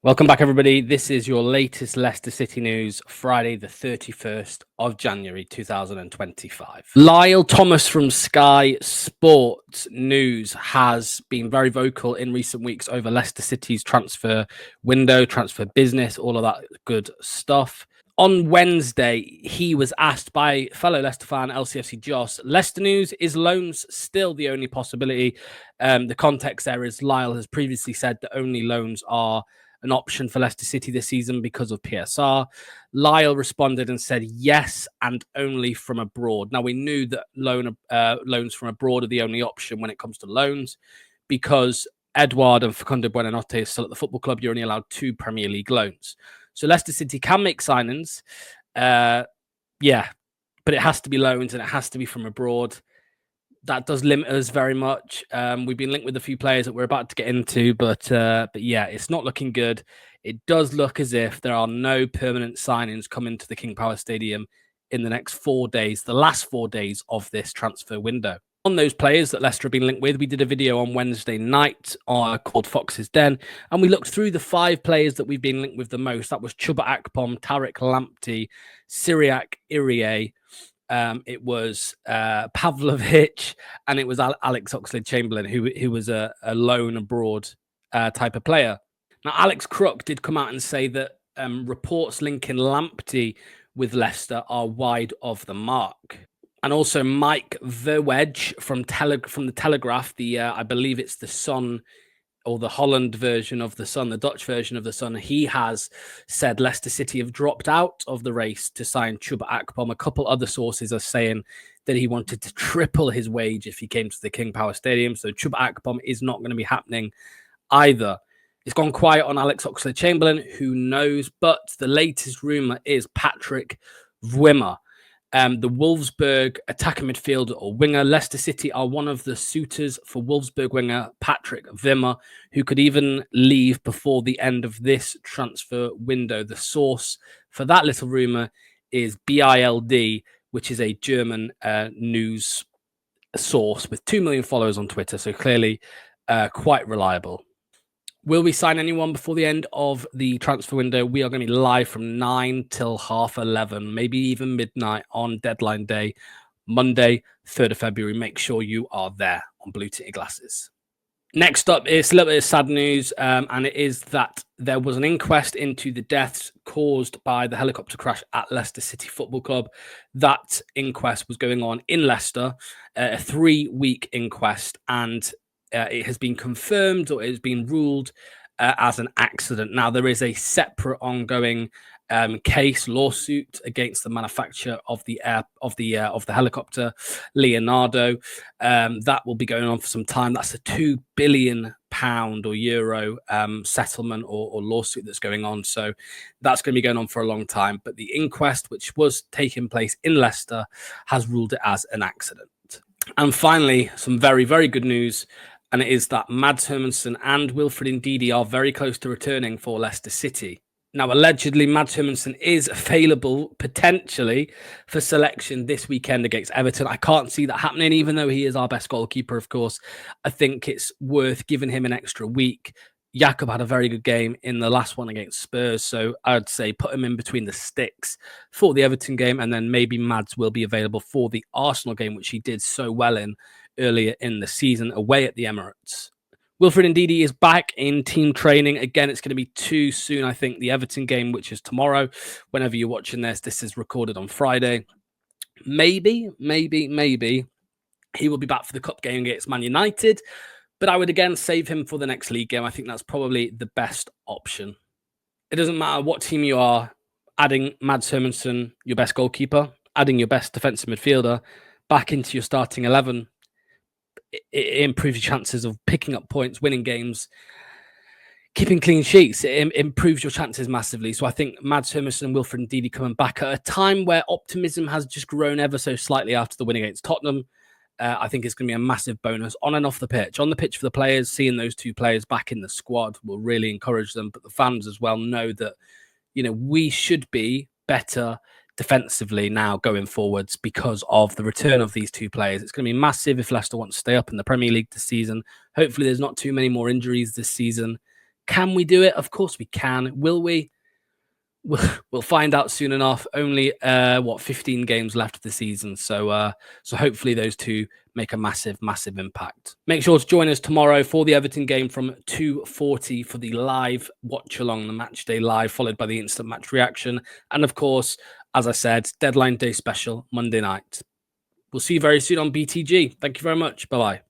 Welcome back, everybody. This is your latest Leicester City news, Friday, the 31st of January, 2025. Lyle Thomas from Sky Sports News has been very vocal in recent weeks over Leicester City's transfer window, transfer business, all of that good stuff. On Wednesday, he was asked by fellow Leicester fan LCFC Joss, Leicester news, is loans still the only possibility? The context there is Lyle has previously said that only loans are an option for Leicester City this season because of PSR. Lyle responded and said yes, and only from abroad. Now, we knew that loans from abroad are the only option when it comes to loans because Edouard and Facundo Buonanotte are still at the football club. You're only allowed 2 Premier League loans. So Leicester City can make signings. But it has to be loans and it has to be from abroad. That does limit us very much. We've been linked with a few players that we're about to get into, but yeah, it's not looking good. It does look as if there are no permanent signings coming to the King Power Stadium in the next 4 days, the last 4 days of this transfer window. On those players that Leicester have been linked with, we did a video on Wednesday night called Fox's Den, and we looked through the 5 players that we've been linked with the most. That was Chuba Akpom, Tariq Lamptey, Syriac Irie, it was Pavlovic, and it was Alex Oxlade-Chamberlain, who was a loan abroad type of player. Now, Alex Crook did come out and say that reports linking Lamptey with Leicester are wide of the mark. And also Mike Verwedge from the Telegraph, I believe it's the Sun, or the Holland version of the Sun, the Dutch version of the Sun, he has said Leicester City have dropped out of the race to sign Chuba Akpom. A couple other sources are saying that he wanted to triple his wage if he came to the King Power Stadium. So Chuba Akpom is not going to be happening either. It's gone quiet on Alex Oxlade-Chamberlain. Who knows? But the latest rumour is Patrick Wimmer. The Wolfsburg attacker midfielder or winger. Leicester City are one of the suitors for Wolfsburg winger Patrick Wimmer, who could even leave before the end of this transfer window. The source for that little rumour is BILD, which is a German news source with 2 million followers on Twitter, so clearly quite reliable. Will we sign anyone before the end of the transfer window? We are going to be live from 9 till 11:30, maybe even midnight on deadline day, Monday, 3rd of February. Make sure you are there on Blue Tinted Glasses. Next up is a little bit of sad news, and it is that there was an inquest into the deaths caused by the helicopter crash at Leicester City Football Club. That inquest was going on in Leicester, a 3-week inquest, and it has been confirmed, or it has been ruled as an accident. Now, there is a separate ongoing lawsuit against the manufacturer of the helicopter, Leonardo. That will be going on for some time. That's a £2 billion or euro settlement or lawsuit that's going on. So that's going to be going on for a long time. But the inquest, which was taking place in Leicester, has ruled it as an accident. And finally, some very, very good news. And it is that Mads Hermansen and Wilfred Ndidi are very close to returning for Leicester City. Now, allegedly, Mads Hermansen is available potentially for selection this weekend against Everton. I can't see that happening, even though he is our best goalkeeper, of course. I think it's worth giving him an extra week. Jakob had a very good game in the last one against Spurs, so I'd say put him in between the sticks for the Everton game, and then maybe Mads will be available for the Arsenal game, which he did so well in earlier in the season away at the Emirates. Wilfred Ndidi is back in team training. Again, it's going to be too soon, I think. The Everton game, which is tomorrow. Whenever you're watching this is recorded on Friday. Maybe he will be back for the cup game against Man United. But I would again save him for the next league game. I think that's probably the best option. It doesn't matter what team you are, adding Mads Hermansen, your best goalkeeper, adding your best defensive midfielder back into your starting 11, it improves your chances of picking up points, winning games, keeping clean sheets. It improves your chances massively. So I think Mads Hermansen and Wilfred Ndidi coming back at a time where optimism has just grown ever so slightly after the win against Tottenham. I think it's going to be a massive bonus on and off the pitch. On the pitch for the players, seeing those 2 players back in the squad will really encourage them. But the fans as well know that, we should be better defensively now going forwards because of the return of these 2 players. It's going to be massive if Leicester want to stay up in the Premier League this season. Hopefully there's not too many more injuries this season. Can we do it? Of course we can. Will we? We'll find out soon enough. Only 15 games left of the season, so hopefully those two make a massive impact. Make sure to join us tomorrow for the Everton game from 2:40 for the live watch along, the match day live, followed by the instant match reaction, and of course, as I said, deadline day special Monday night. We'll see you very soon on BTG. Thank you very much. Bye bye.